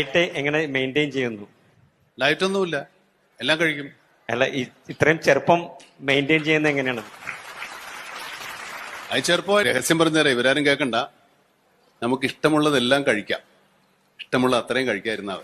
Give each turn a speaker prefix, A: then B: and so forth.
A: Diet എങ്ങനെ maintain ചെയ്യുന്നു?
B: Diet ഒന്നുമില്ല, എല്ലാം കഴിക്കും.
A: അല്ല, ഇത്രയും ചെറുപ്പം മെയിൻറ്റെയിൻ ചെയ്യുന്നത് എങ്ങനെയാണ്?
B: അത് ചെറുപ്പം രഹസ്യം പറഞ്ഞുതരാം, ഇവരാരും കേൾക്കണ്ട. നമുക്ക് ഇഷ്ടമുള്ളതെല്ലാം കഴിക്കാം, ഇഷ്ടമുള്ള അത്രയും കഴിക്കാതിരുന്നാൽ